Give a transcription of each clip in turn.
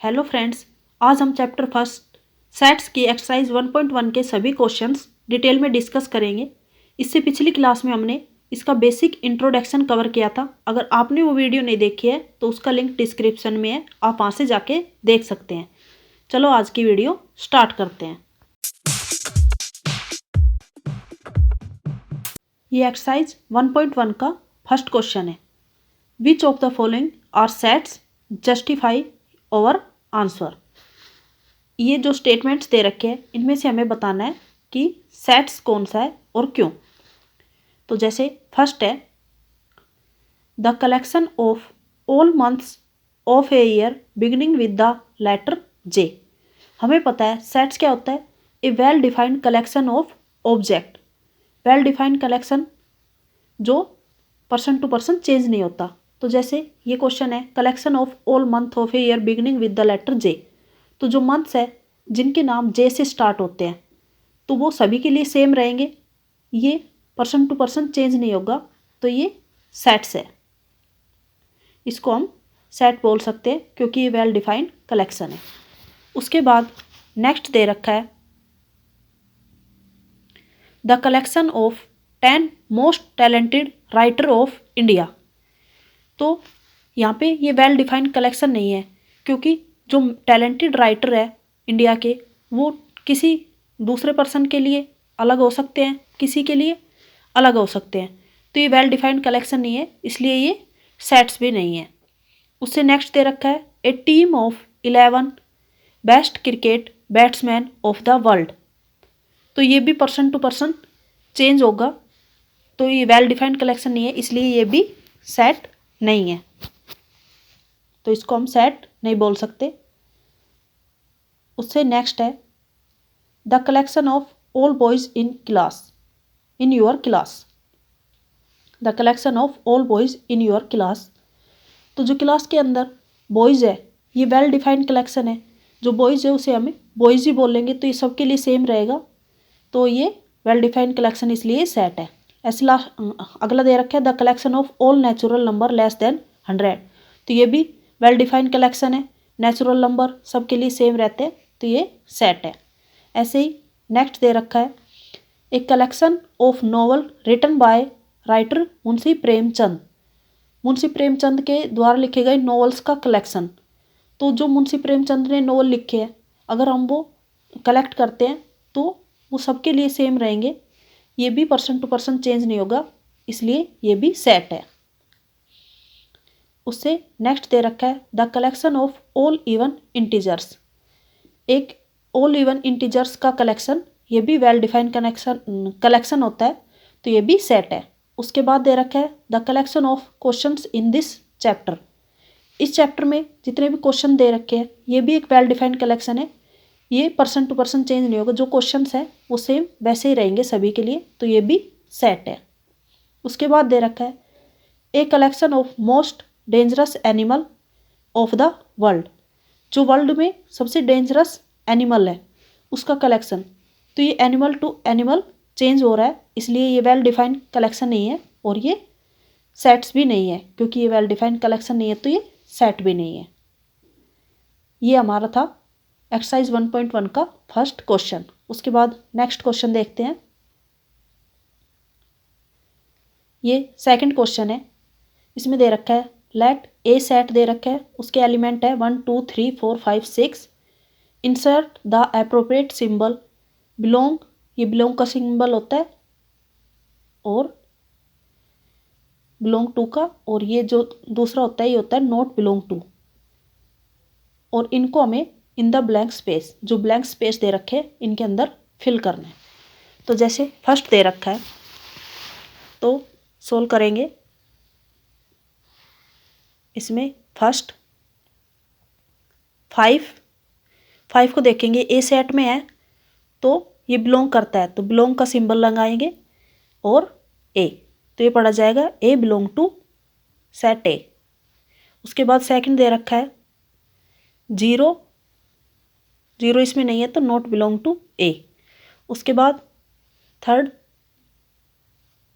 Hello friends, आज हम chapter first sets की एक्सरसाइज 1.1 के सभी क्वेश्चंस डिटेल में डिस्कस करेंगे। इससे पिछली क्लास में हमने इसका बेसिक इंट्रोडक्शन कवर किया था। अगर आपने वो वीडियो नहीं देखी है तो उसका लिंक डिस्क्रिप्शन में है, आप वहाँ से जाके देख सकते हैं। चलो आज की वीडियो स्टार्ट करते हैं। ये एक्सरसाइज 1.1 का फर्स्ट क्वेश्चन है। Which of the following are sets justify over answer. ये जो स्टेटमेंट्स दे रखे हैं इनमें से हमें बताना है कि सेट्स कौन सा है और क्यों। तो जैसे फर्स्ट है the collection of all months of a year beginning with the letter J. हमें पता है सेट्स क्या होता है, a well defined collection of object. Well defined collection जो पर्सन टू पर्सन चेंज नहीं होता। तो जैसे ये क्वेश्चन है collection of all month of a year beginning with the letter J. तो जो मंथ्स है जिनके नाम जे से स्टार्ट होते हैं तो वो सभी के लिए सेम रहेंगे, ये पर्सन टू पर्सन चेंज नहीं होगा, तो ये सेट्स है। इसको हम सेट बोल सकते हैं क्योंकि ये वेल डिफाइंड कलेक्शन है। उसके बाद नेक्स्ट दे रखा है the collection of 10 most talented writer of India. तो यहाँ पे ये वेल डिफाइंड कलेक्शन नहीं है क्योंकि जो टैलेंटेड राइटर है इंडिया के वो किसी दूसरे पर्सन के लिए अलग हो सकते हैं, किसी के लिए अलग हो सकते हैं। तो ये वेल डिफाइंड कलेक्शन नहीं है, इसलिए ये सेट्स भी नहीं है। उससे नेक्स्ट दे रखा है a team of 11 best cricket batsman of the world. तो ये भी पर्सन टू पर्सन चेंज होगा, तो ये वेल डिफाइंड कलेक्शन नहीं है, इसलिए ये भी सेट नहीं है। तो इसको हम सेट नहीं बोल सकते। उससे नेक्स्ट है the collection of all boys in class in your class. The collection of all boys in your class. तो जो क्लास के अंदर बॉयज़ है ये वेल डिफाइंड कलेक्शन है। जो बॉयज़ है उसे हमें बॉयज़ ही बोलेंगे, तो ये सबके लिए सेम रहेगा, तो ये वेल डिफाइंड कलेक्शन इसलिए सेट है। ऐसे अगला दे रखा है the collection of all natural number less then 100। तो ये भी वेल डिफाइंड कलेक्शन है, नेचुरल नंबर सबके लिए सेम रहते हैं, तो ये सेट है। ऐसे ही नेक्स्ट दे रखा है a collection of novel written by writer Munshi Premchand. Munshi Premchand के द्वारा लिखे गए नॉवेल्स का कलेक्शन। तो जो मुंशी प्रेमचंद ने नॉवल लिखे हैं अगर हम वो कलेक्ट करते हैं तो वो सबके लिए सेम रहेंगे, ये भी पर्सन टू पर्सन चेंज नहीं होगा, इसलिए ये भी सेट है। उससे नेक्स्ट दे रखा है the collection of all even integers. एक ऑल इवन इंटीजर्स का कलेक्शन, ये भी वेल डिफाइंड कलेक्शन होता है, तो ये भी सेट है। उसके बाद दे रखा है the collection of questions in this chapter. इस चैप्टर में जितने भी क्वेश्चन दे रखे हैं ये भी एक वेल डिफाइंड कलेक्शन है, ये पर्सन टू पर्सन चेंज नहीं होगा, जो क्वेश्चंस है वो सेम वैसे ही रहेंगे सभी के लिए, तो ये भी सेट है। उसके बाद दे रखा है a collection of most dangerous animal of the world. जो वर्ल्ड में सबसे डेंजरस एनिमल है उसका कलेक्शन। तो ये एनिमल टू एनिमल चेंज हो रहा है, इसलिए ये वेल डिफाइंड कलेक्शन नहीं है और ये सेट्स भी नहीं है, क्योंकि ये वेल डिफाइंड कलेक्शन नहीं है तो ये सेट भी नहीं है। ये हमारा था एक्सरसाइज 1.1 का फर्स्ट क्वेश्चन। उसके बाद नेक्स्ट क्वेश्चन देखते हैं। ये सेकंड क्वेश्चन है, इसमें दे रखा है लेट ए सेट दे रखा है, उसके एलिमेंट है 1 2 3 4 5 6। Insert the appropriate symbol belong. ये बिलोंग का सिंबल होता है और बिलोंग टू का, और ये जो दूसरा होता है ये होता है नॉट बिलोंग टू। और इनको हमें इन द ब्लैंक स्पेस, जो ब्लैंक स्पेस दे रखे हैं इनके अंदर फिल करना है। तो जैसे फर्स्ट दे रखा है तो सोल्व करेंगे। इसमें फर्स्ट 5 को देखेंगे, ए सेट में है तो ये बिलोंग करता है, तो बिलोंग का सिंबल लगाएंगे और ए, तो ये पढ़ा जाएगा ए बिलोंग टू सेट ए। उसके बाद सेकंड दे रखा है 0 इसमें नहीं है तो नॉट बिलोंग टू ए। उसके बाद थर्ड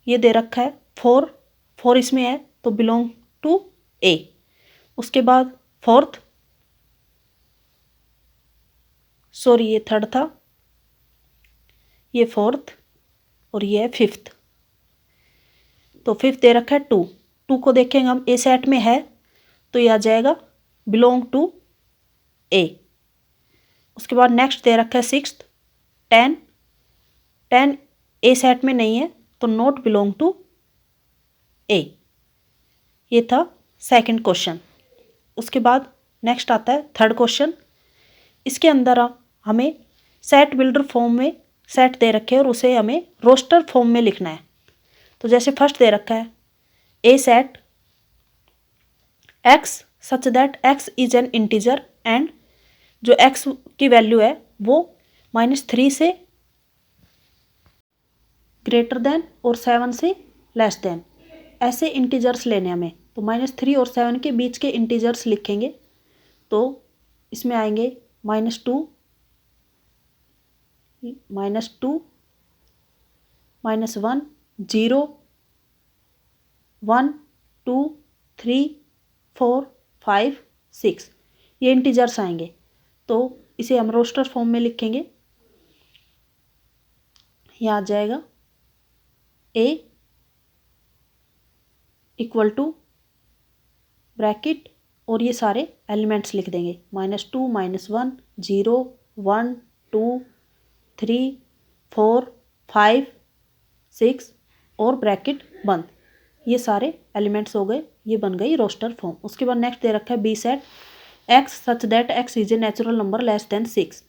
ये दे रखा है 4 इसमें है तो बिलोंग टू ए। उसके बाद फोर्थ सॉरी ये थर्ड था, ये फोर्थ और ये है फिफ्थ। तो फिफ्थ दे रखा है 2, 2 को देखेंगे हम ए सेट में है तो ये आ जाएगा बिलोंग टू ए। उसके बाद नेक्स्ट दे रखा है सिक्स्थ 10, 10 ए सेट में नहीं है तो नॉट बिलोंग टू ए। ये था सेकंड क्वेश्चन। उसके बाद नेक्स्ट आता है थर्ड क्वेश्चन। इसके अंदर हमें सेट बिल्डर फॉर्म में सेट दे रखे हैं और उसे हमें रोस्टर फॉर्म में लिखना है। तो जैसे फर्स्ट दे रखा है A set X such that x is an integer and जो एक्स की वैल्यू है वो -3 से ग्रेटर देन और 7 से लेस देन, ऐसे इंटीजर्स लेने हमें। तो -3 और 7 के बीच के इंटीजर्स लिखेंगे। तो इसमें आएंगे -2, -1, 0, 1, 2, 3, 4, 5, 6 ये इंटीजर्स आएंगे। तो इसे हम रोस्टर फॉर्म में लिखेंगे। यहाँ आ जाएगा ए इक्वल टू ब्रैकेट और ये सारे एलिमेंट्स लिख देंगे -2, -1, 0, 1, 2, 3, 4, 5, 6 और ब्रैकेट बंद। ये सारे एलिमेंट्स हो गए, ये बन गई रोस्टर फॉर्म। उसके बाद नेक्स्ट दे रखा है B set X such that x is a natural number less than 6।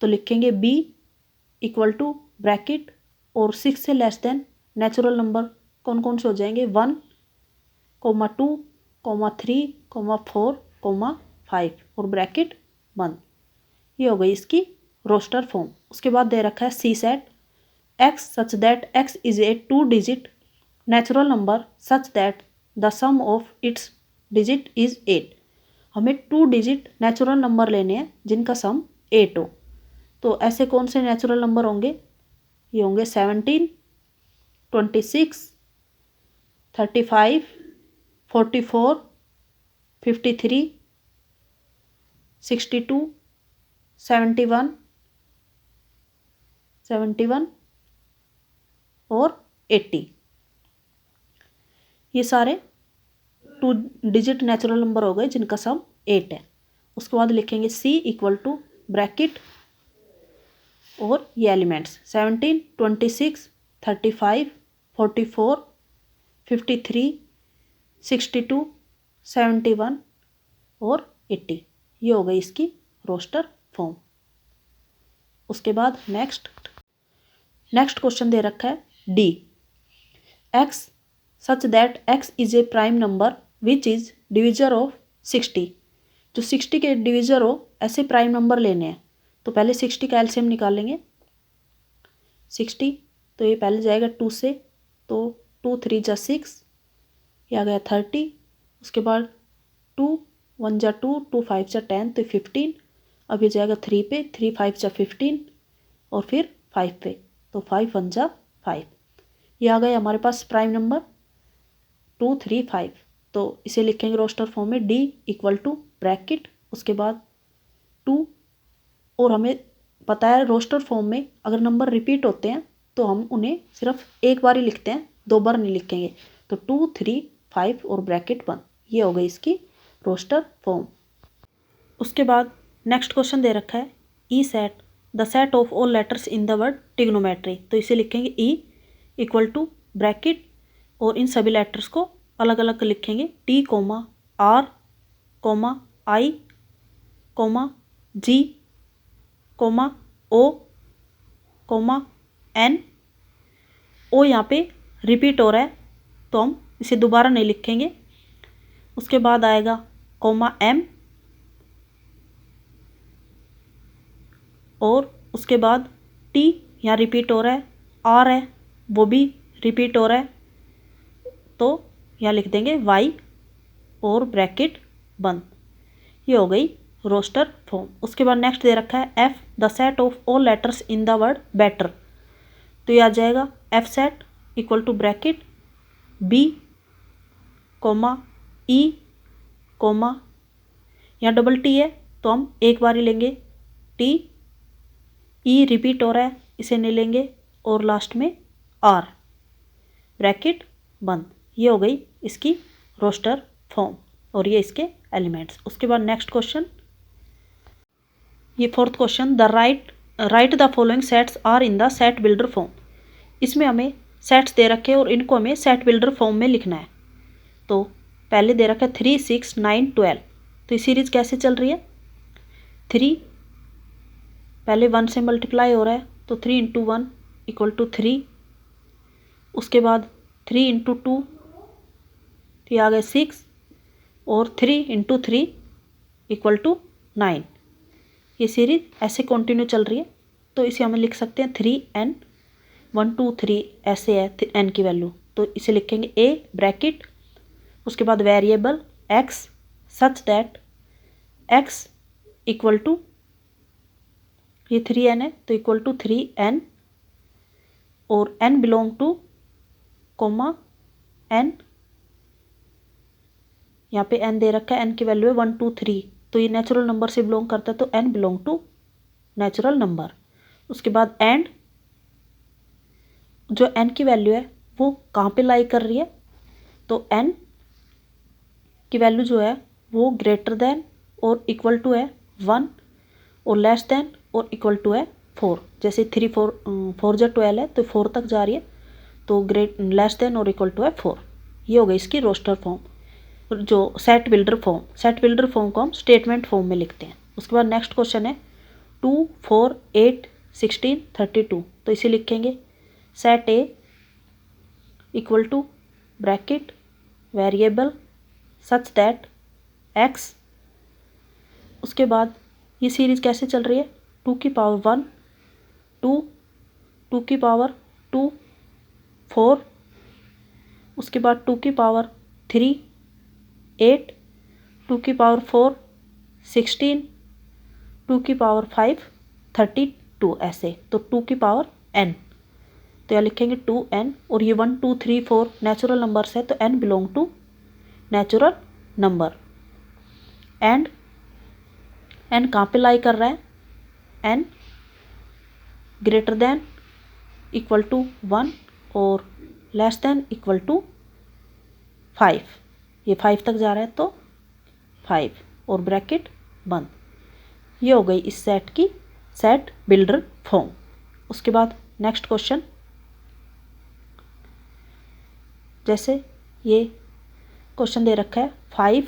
तो लिखेंगे बी इक्वल टू ब्रैकेट और 6 से लेस देन नेचुरल नंबर कौन कौन से हो जाएंगे 1, 2, 3, 4, 5 और ब्रैकेट बंद। ये हो गई इसकी रोस्टर फॉर्म। उसके बाद दे रखा है C set X such that x is a 2 digit natural number such that the sum of its digit is 8। हमें 2 डिजिट नेचुरल नंबर लेने हैं जिनका सम 8 हो। तो ऐसे कौन से नेचुरल नंबर होंगे, ये होंगे 17, 26, 35, 44, 53, 62, 71 और 80। ये सारे 2 डिजिट नेचुरल नंबर हो गए जिनका सम 8 है। उसके बाद लिखेंगे C इक्वल टू ब्रैकेट और ये एलिमेंट्स 17, 26, 35, 44, 53, 62, 71 और 80। ये हो गई इसकी रोस्टर फॉर्म। उसके बाद नेक्स्ट क्वेश्चन दे रखा है D x such that x is A prime number which is divisor of 60। जो 60 के डिविजर हो ऐसे प्राइम नंबर लेने हैं। तो पहले 60 का एलसीएम निकालेंगे। 60 तो ये पहले जाएगा 2 से, तो 2 3 जा 6, ये आ गया 30। उसके बाद 2 1 जा 2, 2 5 जा 10 तो 15। अब ये जाएगा 3 पे, 3 5 जा 15 और फिर 5 पे, तो 5 1 जा 5। ये आ गया हमारे पास प्राइम नंबर 2 3 5। तो इसे लिखेंगे रोस्टर फॉर्म में डी इक्वल टू ब्रैकेट उसके बाद 2। और हमें पता है रोस्टर फॉर्म में अगर नंबर रिपीट होते हैं तो हम उन्हें सिर्फ एक बार ही लिखते हैं, 2 बार नहीं लिखेंगे। तो 2 3 5 और ब्रैकेट 1। ये हो गई इसकी रोस्टर फॉर्म। उसके बाद नेक्स्ट क्वेश्चन दे रखा है E set the set of all letters in the word trigonometry. तो इसे लिखेंगे ई इक्वल टू ब्रैकेट और इन सभी लेटर्स को अलग अलग लिखेंगे T comma R comma I comma G comma O comma N. O यहाँ पे रिपीट हो रहा है तो हम इसे दोबारा नहीं लिखेंगे। उसके बाद आएगा कोमा एम और उसके बाद टी यहाँ रिपीट हो रहा है, आर है वो भी रिपीट हो रहा है तो यहाँ लिख देंगे वाई और ब्रैकेट बंद। ये हो गई रोस्टर फॉर्म। उसके बाद नेक्स्ट दे रखा है F the set of all letters in the word better. तो ये आ जाएगा F set equal to bracket B comma E comma यहाँ डबल टी है तो हम एक बार ही लेंगे टी ई रिपीट हो रहा है, इसे नहीं लेंगे, और लास्ट में आर, ब्रैकेट बंद। ये हो गई इसकी रोस्टर फॉर्म और ये इसके एलिमेंट्स। उसके बाद नेक्स्ट क्वेश्चन, ये fourth question, the write the following sets are in the set builder form. इसमें हमें सेट्स दे रखे हैं और इनको हमें सेट बिल्डर फॉर्म में लिखना है। तो पहले दे रखा है 3, 6, 9, 12। तो ये सीरीज कैसे चल रही है, 3 पहले 1 से मल्टीप्लाई हो रहा है, तो 3 × 1 = 3। उसके बाद 3 × 2 तो ये आ गए 6, और 3 × 3 = 9। ये सीरीज ऐसे कंटिन्यू चल रही है। तो इसे हम लिख सकते हैं 3n 1 2 3 ऐसे है n की वैल्यू। तो इसे लिखेंगे a ब्रैकेट, उसके बाद variable x such that x = ये 3n है तो = 3n, और n belong two comma n, यहाँ पे n दे रखा है, n की वैल्यू है 1 2 3, तो ये नेचुरल नंबर से बिलोंग करता है, तो n belong to natural number. उसके बाद एंड जो n की वैल्यू है वो कहाँ पे लाई कर रही है, तो n की वैल्यू जो है वो ग्रेटर देन और इक्वल टू है 1, और लेस देन और इक्वल टू है 4। जैसे 3 4 जो 12 है तो 4 तक जा रही है, तो लेस देन और इक्वल टू है 4। ये हो गई इसकी रोस्टर फॉर्म, जो set builder form. Set builder form को हम स्टेटमेंट फॉर्म में लिखते हैं। उसके बाद नेक्स्ट क्वेश्चन है 2 4 8 16 32। तो इसे लिखेंगे set A = bracket variable such that x। उसके बाद ये सीरीज कैसे चल रही है, 2 की पावर 1 2, 2 की पावर 2 4, उसके बाद 2 की पावर 3 8, 2 की पावर 4 16, 2 की पावर 5 32 ऐसे। तो 2 की पावर n, तो यहाँ लिखेंगे 2n, और ये 1 2 3 4 नेचुरल नंबर्स है, तो n belong to natural number. And n कहाँ पे लाई कर रहा है, n greater than equal to 1 और लेस देन इक्वल टू 5। ये 5 तक जा रहा है तो 5, और ब्रैकेट बंद। ये हो गई इस सेट की सेट बिल्डर फॉर्म। उसके बाद नेक्स्ट क्वेश्चन, जैसे ये क्वेश्चन दे रखा है 5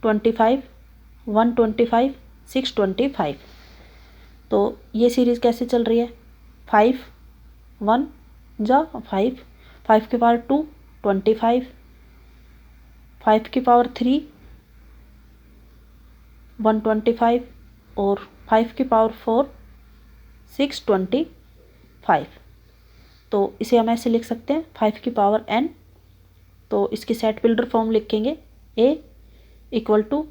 25 125 625। तो ये सीरीज कैसे चल रही है, 5 1 जा 5, 5 की पावर 2 25, 5 की पावर 3 125, और 5 की पावर 4 625। तो इसे हम ऐसे लिख सकते हैं 5 की पावर n। तो इसकी सेट बिल्डर फॉर्म लिखेंगे a =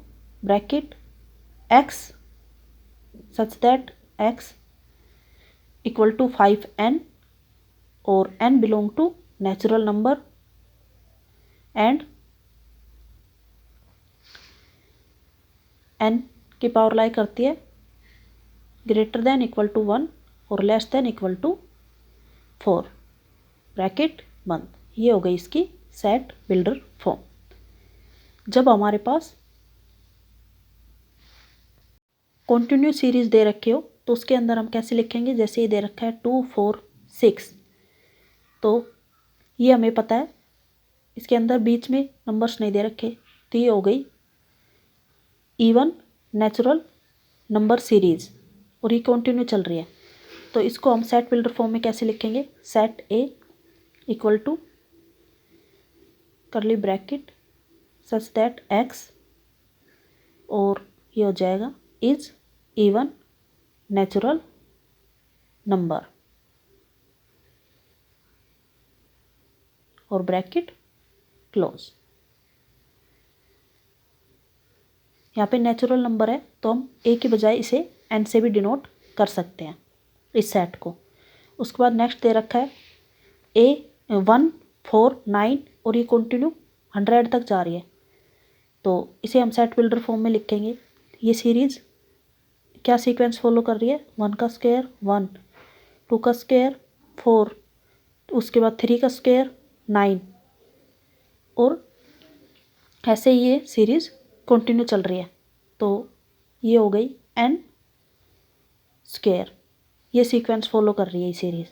bracket x such that x = 5n, और n belong to natural number, and n की पावर लाई करती है ग्रेटर देन इक्वल टू 1 और less than equal to 4, bracket बंद। ये हो गई इसकी सेट बिल्डर फॉर्म। जब हमारे पास कंटिन्यू सीरीज दे रखे हो तो उसके अंदर हम कैसे लिखेंगे, जैसे ये दे रखा है 2 4 6, तो ये हमें पता है इसके अंदर बीच में नंबर्स नहीं दे रखे, तो ये हो गई इवन नेचुरल नंबर सीरीज, और ये कंटिन्यू चल रही है। तो इसको हम सेट बिल्डर फॉर्म में कैसे लिखेंगे, सेट ए = करली ब्रैकेट सच दैट x, और ये हो जाएगा इज इवन नेचुरल नंबर, और ब्रैकेट क्लोज। यहाँ पे नेचुरल नंबर है तो हम a की बजाय इसे n से भी डिनोट कर सकते हैं इस सेट को। उसके बाद नेक्स्ट दे रखा है a 1 4 9, और ये कंटिन्यू 100 तक जा रही है, तो इसे हम सेट बिल्डर फॉर्म में लिखेंगे। ये सीरीज क्या सीक्वेंस फॉलो कर रही है, 1 का स्क्वायर 1, 2 का स्क्वायर 4, उसके बाद 3 का स्क्वायर 9, और ऐसे ही ये सीरीज़ कंटिन्यू चल रही है। तो ये हो गई n स्क्वायर, ये सीक्वेंस फॉलो कर रही है ये सीरीज़।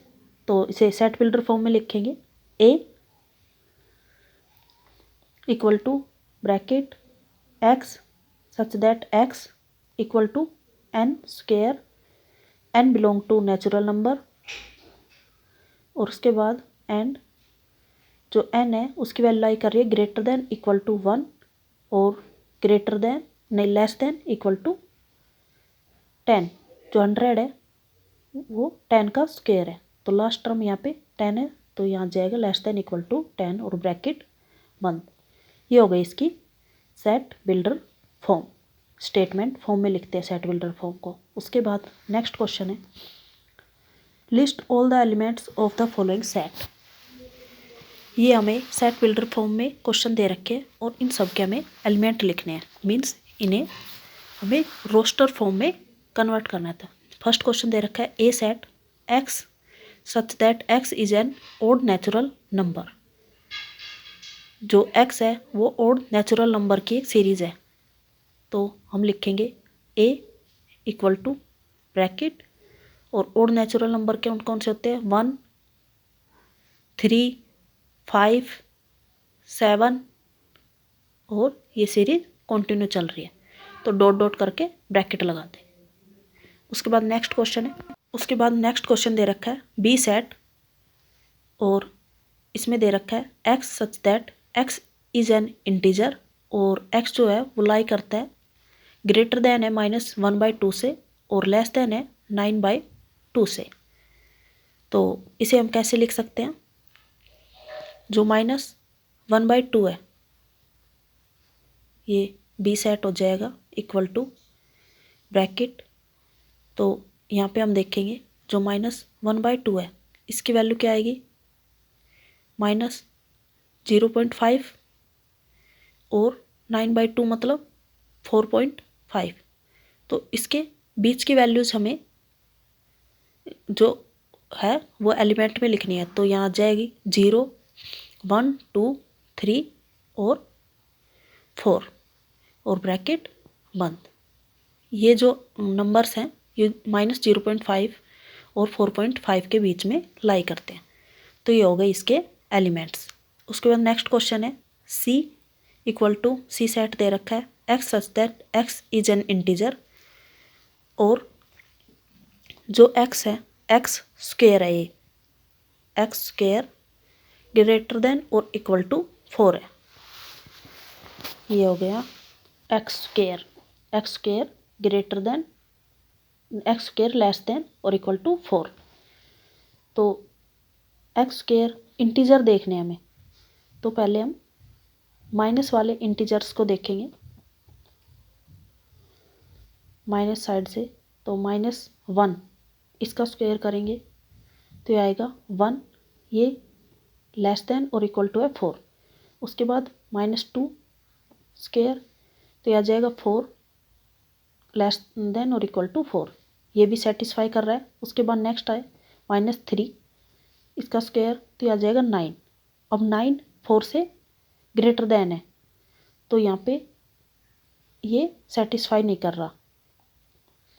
तो इसे सेट बिल्डर फॉर्म में लिखेंगे, a equal to bracket x such that x equal to n square, n belong to natural number, और उसके बाद एंड जो n है उसकी वैल्यू लाई कर रही है ग्रेटर देन इक्वल टू 1 और ग्रेटर देन नहीं लेस देन इक्वल टू 10। जो 100 है वो 10 का स्क्वायर है, तो लास्ट टर्म यहाँ पे 10 है, तो यहाँ जाएगा लेस देन इक्वल टू 10 और ब्रैकेट बंद। ये हो गई इसकी set builder form, statement form में लिखते हैं सेट बिल्डर फॉर्म को। उसके बाद नेक्स्ट क्वेश्चन है, list all the elements of the following set. ये हमें सेट बिल्डर फॉर्म में क्वेश्चन दे रखे हैं और इन सब के हमें एलिमेंट लिखने हैं, मीन्स इन्हें हमें रोस्टर फॉर्म में कन्वर्ट करना था। फर्स्ट क्वेश्चन दे रखा है, A set X such that x is an odd natural number. जो एक्स है वो ओड नेचुरल नंबर की एक सीरीज़ है, तो हम लिखेंगे ए इक्वल टू ब्रैकेट, और ओड नेचुरल नंबर कौन कौन से होते हैं, 1, 3, 5, 7, और ये सीरीज कंटिन्यू चल रही है, तो डॉट डॉट करके ब्रैकेट लगा दें। उसके बाद नेक्स्ट क्वेश्चन है, उसके बाद नेक्स्ट क्वेश्चन दे रखा है बी सेट, और इसमें दे रखा है x such that x is an integer, और एक्स जो है वो लाई करता है ग्रेटर देन है -1/2 से और लेस देन है 9/2 से। तो इसे हम कैसे लिख सकते हैं, जो -1/2 है ये बी सेट हो जाएगा इक्वल टू ब्रैकेट, तो यहाँ पे हम देखेंगे जो -1/2 है इसकी वैल्यू क्या आएगी, -0.5 और 9/2 मतलब 4.5। तो इसके बीच की वैल्यूज़ हमें जो है वो एलिमेंट में लिखनी है, तो यहाँ आ जाएगी 0, 1, 2, 3 और 4 और ब्रैकेट बंद। ये जो नंबर्स हैं ये -0.5 और 4.5 के बीच में लाई करते हैं, तो ये हो गए इसके एलिमेंट्स। उसके बाद नेक्स्ट क्वेश्चन है सी इक्वल टू सी सेट दे रखा है x such that x is an integer, और जो एक्स है एक्स स्क्वायर है, ये एक्स स्क्वायर ग्रेटर देन और इक्वल टू 4 है। ये हो गया x square greater than x square less than और इक्वल टू 4। तो एक्स स्क्वायर इंटीजर देखने हमें, तो पहले हम माइनस वाले इंटीजर्स को देखेंगे माइनस साइड से, तो -1 इसका स्क्वायर करेंगे तो ये आएगा 1, ये लेस देन और इक्वल टू है 4। उसके बाद -2 स्क्वायर तो ये आ जाएगा 4 लेस देन और इक्वल टू 4, ये भी सेटिस्फाई कर रहा है। उसके बाद नेक्स्ट आए -3 इसका स्क्वायर तो ये आ जाएगा 9। अब 9 4 से ग्रेटर देन है, तो यहाँ पे ये सेटिस्फाई नहीं कर रहा,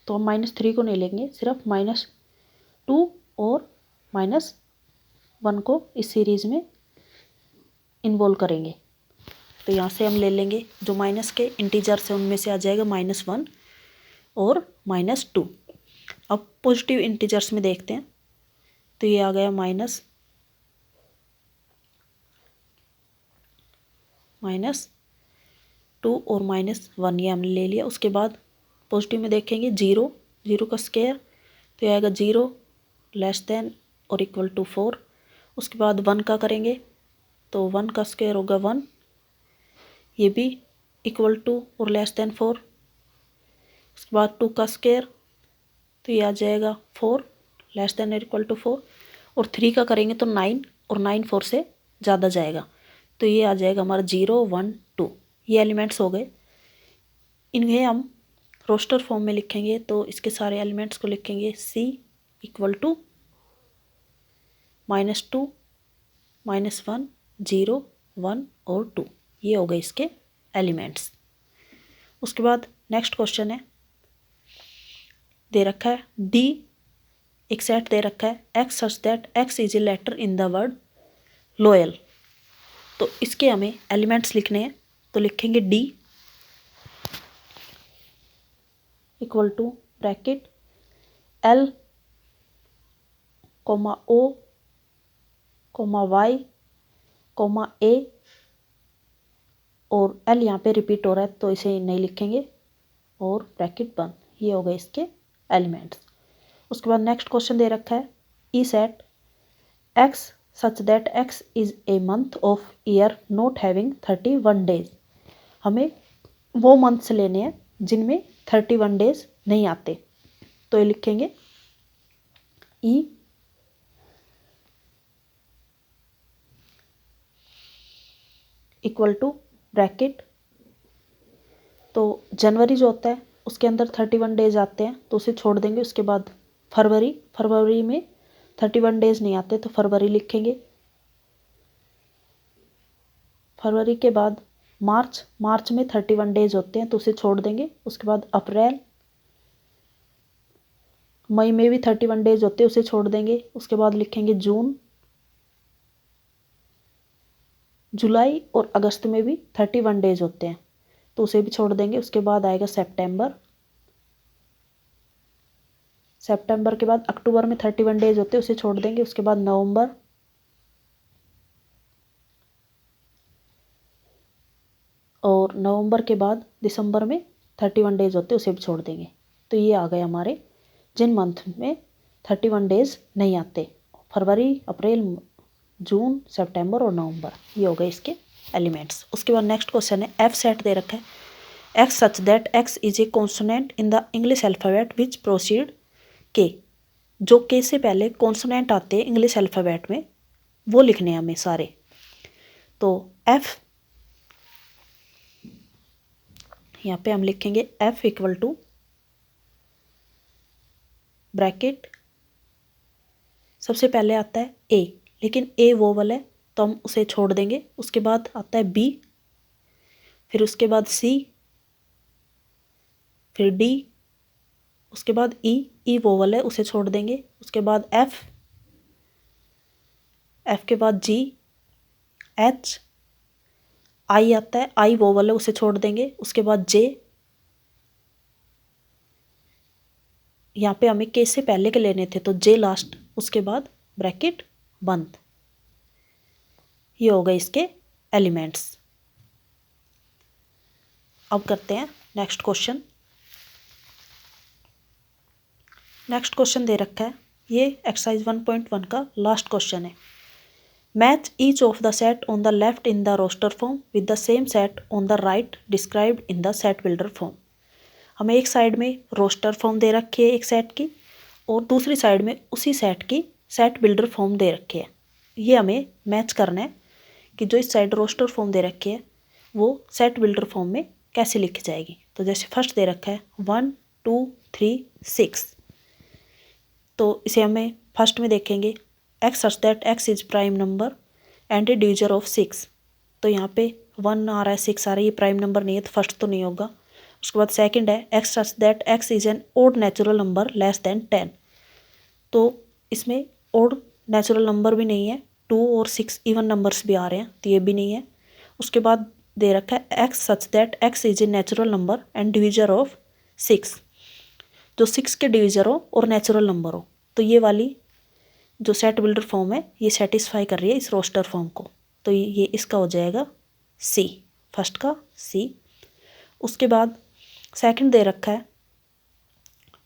तो हम -3 को नहीं लेंगे, सिर्फ -2 और -1 को इस सीरीज़ में इन्वॉल्व करेंगे। तो यहाँ से हम ले लेंगे जो माइनस के इंटीजर्स हैं उनमें से आ जाएगा -1 और -2। अब पॉजिटिव इंटीजर्स में देखते हैं, तो ये आ गया -2 और -1, ये हमने ले लिया। उसके बाद पॉजिटिव में देखेंगे 0 का स्क्वायर तो ये आएगा 0 लेस देन और इक्वल टू 4। उसके बाद 1 का करेंगे तो 1 का स्क्वायर होगा 1, ये भी इक्वल टू और लेस देन 4। उसके बाद 2 का स्क्वायर तो ये आ जाएगा 4 लेस देन और इक्वल टू 4, और 3 का करेंगे तो 9 और 9 4 से ज़्यादा जाएगा, तो ये आ जाएगा हमारा 0 1 2। ये एलिमेंट्स हो गए, इन्हें हम रोस्टर फॉर्म में लिखेंगे तो इसके सारे एलिमेंट्स को लिखेंगे C इक्वल टू -2 -1 0 1 और 2। ये हो गए इसके एलिमेंट्स। उसके बाद नेक्स्ट क्वेश्चन है, दे रखा है D, एक सेट दे रखा है X such that X is a letter in the word loyal. तो इसके हमें एलिमेंट्स लिखने हैं, तो लिखेंगे D equal to bracket L O Y A, और L यहाँ पे रिपीट हो रहा है तो इसे नहीं लिखेंगे, और ब्रैकेट बंद। ये हो गए इसके एलिमेंट्स। उसके बाद नेक्स्ट क्वेश्चन दे रखा है E set X such that X is a month of year not having 31 days. हमें वो मंथ्स लेने हैं जिनमें 31 डेज नहीं आते, तो ये लिखेंगे ई इक्वल टू ब्रैकेट, तो जनवरी जो होता है उसके अंदर 31 डेज आते हैं तो उसे छोड़ देंगे। उसके बाद फरवरी में 31 डेज नहीं आते तो फरवरी लिखेंगे। फरवरी के बाद मार्च में 31 डेज होते हैं तो उसे छोड़ देंगे। उसके बाद अप्रैल, मई में भी 31 डेज होते हैं उसे छोड़ देंगे। उसके बाद लिखेंगे जून, जुलाई और अगस्त में भी 31 डेज होते हैं तो उसे भी छोड़ देंगे। उसके बाद आएगा सितंबर के बाद अक्टूबर में 31 डेज होते हैं उसे छोड़ देंगे। उसके बाद नवंबर, और नवंबर के बाद दिसंबर में 31 डेज होते हैं उसे भी छोड़ देंगे। तो ये आ गए हमारे जिन मंथ में 31 डेज नहीं आते, फरवरी, अप्रैल, जून, सितंबर और नवंबर। ये हो गए इसके एलिमेंट्स। उसके बाद नेक्स्ट क्वेश्चन है F सेट दे रखा है X such that X is A consonant in the English alphabet which proceed K। जो K से पहले कॉन्सोनेंट आते हैं इंग्लिश अल्फ़ाबेट में वो लिखने हैं हमें सारे। तो F, यहाँ पे हम लिखेंगे F इक्वल टू ब्रैकेट, सबसे पहले आता है A, लेकिन A वोवल है तो हम उसे छोड़ देंगे। उसके बाद आता है B, फिर उसके बाद C, फिर D, उसके बाद E वोवल है उसे छोड़ देंगे। उसके बाद F के बाद G, H, I आता है, I वोवल है उसे छोड़ देंगे। उसके बाद J, यहाँ पे हमें K से पहले के लेने थे तो J लास्ट, उसके बाद ब्रैकेट बंद। ये हो गए इसके एलिमेंट्स। अब करते हैं नेक्स्ट क्वेश्चन। नेक्स्ट क्वेश्चन दे रखा है, ये एक्सरसाइज 1.1 का लास्ट क्वेश्चन है। Match each of the set on the left in the roster form with the same set on the right described in the set builder form. हमें एक side में roster form दे रखी है एक set की, और दूसरी साइड में उसी सेट की सेट बिल्डर फॉर्म दे रखी है। ये हमें मैच करना है कि जो इस साइड रोस्टर फॉर्म दे रखी है वो सेट बिल्डर फॉर्म में कैसे लिखी जाएगी। तो जैसे फर्स्ट दे रखा है 1 2 3 6, तो इसे हमें फर्स्ट में देखेंगे X such that X is prime number and A divisor of 6। तो यहाँ पे 1 आ रहा है, 6 आ रहा है, ये प्राइम नंबर नहीं है तो फर्स्ट तो नहीं होगा। उसके बाद सेकंड है X such that X is an odd natural number less than 10। तो इसमें ओड नेचुरल नंबर भी नहीं है, 2 और 6 इवन नंबर्स भी आ रहे हैं तो ये भी नहीं है। उसके बाद दे रखा है X such that X is a natural number and divisor of 6, जो 6 के डिविजर हो और नेचुरल नंबर हो। तो ये वाली जो सेट बिल्डर फॉर्म है ये सेटिस्फाई कर रही है इस रोस्टर फॉर्म को, तो ये इसका हो जाएगा C, फर्स्ट का C। उसके बाद सेकंड दे रखा है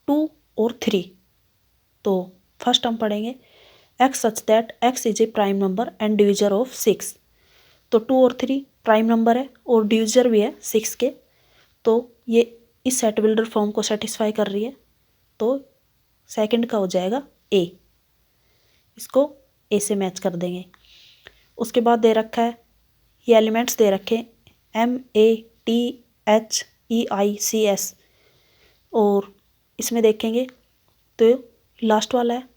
2 और 3, तो फर्स्ट हम पढ़ेंगे X such that X is A prime number and divisor of 6। तो 2 और 3 प्राइम नंबर है और डिविजर भी है 6 के, तो ये इस सेट बिल्डर फॉर्म को सेटिस्फाई कर रही है, तो सेकंड का हो जाएगा A, इसको A से मैच कर देंगे। उसके बाद दे रखा है ये एलिमेंट्स दे रखे M A T H E I C S, और इसमें देखेंगे तो लास्ट वाला है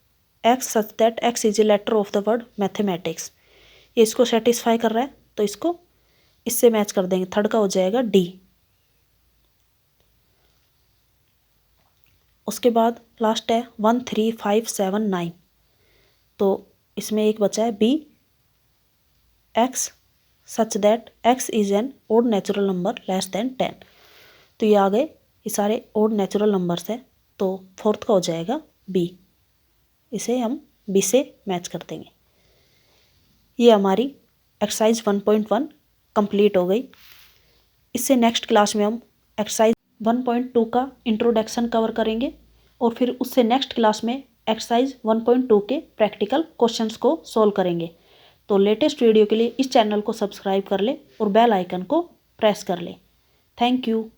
x such that x is a letter of the word mathematics, ये इसको सेटिस्फाई कर रहा है तो इसको इससे मैच कर देंगे, थर्ड का हो जाएगा डी। उसके बाद लास्ट है 1 3 5 7 9, तो इसमें एक बचा है B x such that x is an odd natural number less than 10, तो ये आ गए, ये सारे ओड नेचुरल नंबर्स है, तो फोर्थ का हो जाएगा बी, इसे हम बी से मैच कर देंगे। ये हमारी एक्सरसाइज 1.1 कंप्लीट हो गई। इससे नेक्स्ट क्लास में हम एक्सरसाइज 1.2 का इंट्रोडक्शन कवर करेंगे और फिर उससे नेक्स्ट क्लास में एक्सरसाइज 1.2 के प्रैक्टिकल क्वेश्चंस को सॉल्व करेंगे। तो लेटेस्ट वीडियो के लिए इस चैनल को सब्सक्राइब कर ले और बेल आइकन को प्रेस कर ले। Thank you.